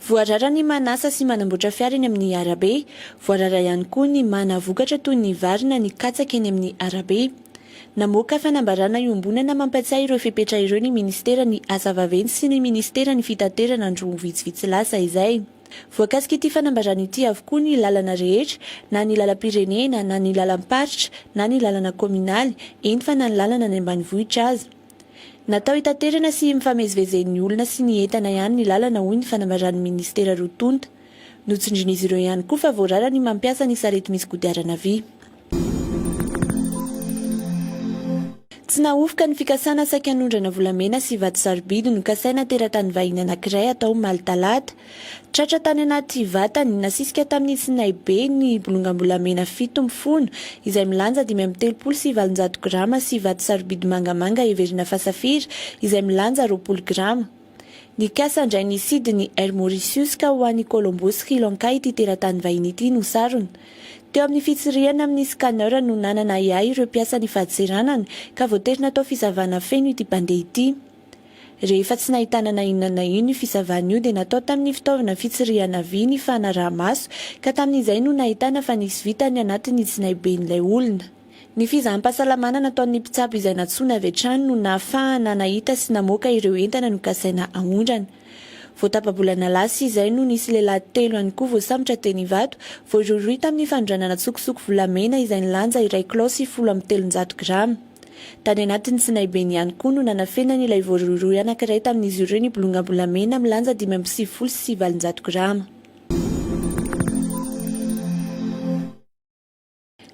Voarara ny manasa sy manamboatra fiara eny amin'ny arabe, voarara ihany koa ny manavokatra toy ny varina ny katsaka eny amin'ny arabe. Namoaka fanambarana iombonana mampatsiahy ireo fepetra ireo ny ministera ny asa vaventy sy ny ministera ny fitaterana andro vitsivitsy lasa izay. Voakasika ity fanambarana ity avokoa ny lalana rehetra, na ny lalam-pirenena, na ny lalam-paritra, na ny lalana kominaly, eny fa na ny lalana any ambanivohitra aza. Natao hitaterana sy mifamezivezen'ny olona sy ny entana ihany ny lalana hoy ny fanambaran'ny ministera rotonta. Notsindrin'izy ireo ihany koa fa voarara ny mampiasa ny sarety misy kodiarana vy. Tsy nahofoka ny fikasana sakan'ondrana volamena sy vato sarobidy no kasaina teratany vahiny anankiray atao Malitalata. Tratra tany anaty vatany nasisika tamin'ny Sinabe ny bolongambolamena 7 izay milanja 537 grama sy vato sarobidy mangamanga everina fasafira izay milanja 20 grama. Ny kasa indray ny sidiny Air Mauritius ka ho an'ny Colombo sy Sri Lanka ity teratany vahiny ity no sarony. Teo amin'ny fitsiriana amin'ny scanner no nanana iay ireo mpiasa ny fahadiseranany ka voatery natao fisavana feno ity mpandeha ity. Rehefa tsy nahitana na inona na ino io fisavana io dia natao tamin'ny fitaovana fitsiriana vy ny fanaraha-maso ka tamin'izay no nahitana fa nisy vitany anatin'ny Sinaiben'ilay olona. Ny fizahan-pahasalamana nataon'ny mpitsabo izay natsoina avy hatrany no nahafahana nahita sy namoaka ireo entana no kasaina ahondrana. Voatapabolana lasa izay no nisy lehilahy 3 ihany koa voasambotra teny Ivato, voarohirohy tamin'ny fandranana tsokosoko volamena izay nilanja 1 kilao sy 17 grama. Tany anatin'ny Sinaibeny ihany koa no nanafenany ilay voarohirohy anankiray tamin'izy ireo ny bolongambolamena milanja 570 sy 700 grama.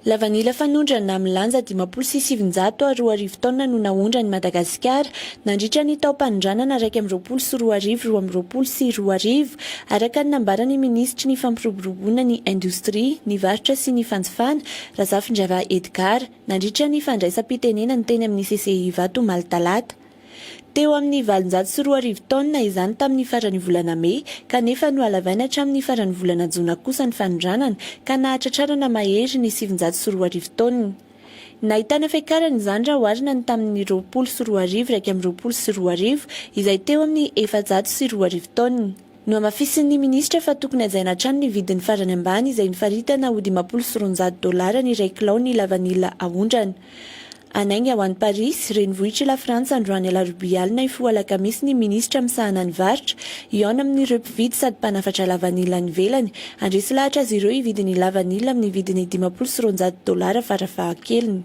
Lavanila fanondrana milanja 500 sy 700 taona no nahondrany Madagasikara nandritra ny tao-panondranana 120 sy 2020 sy 2020 araka ny nambaran'ny ministry ny fampiroboroboana ny indostria, ny varotra sy ny fanjifana Razafindrava Edgar nandritra ny fandraisam-pitenena ny teny amin'ny CCI Ivato Malitalata. Teo amin'ny 720 taona izany tamin'ny faran'ny volana Mey, kanefa no halavaina hatramin'ny faran'ny volana Jona kosa ny fanondranana ka nahatratrarana mahery ny 720 taona. Nahitana fiakarana izany raha oharina ny tamin'ny 20 sy 2020 sy 2020 izay teo amin'ny 400 sy 20 taona. No amafisin'ny ministra fa tokony hajaina hatrany ny vidin'ny farany ambany izay nifaritana ho 50 sy 100 ny 1 kilao ny lavanila ahondrana. Anainga ao an'i Paris, renivohitra la Frantsa androany alarobia alina ifoha alakamisy ny ministra misahana ny varotra, iona amin'ireo mpividy sady mpanafatra lavanila ny velany, andresy lahatra azy ireo hividin'ny lavanila amin'ny vidiny 50 sy 100 farafahakeliny.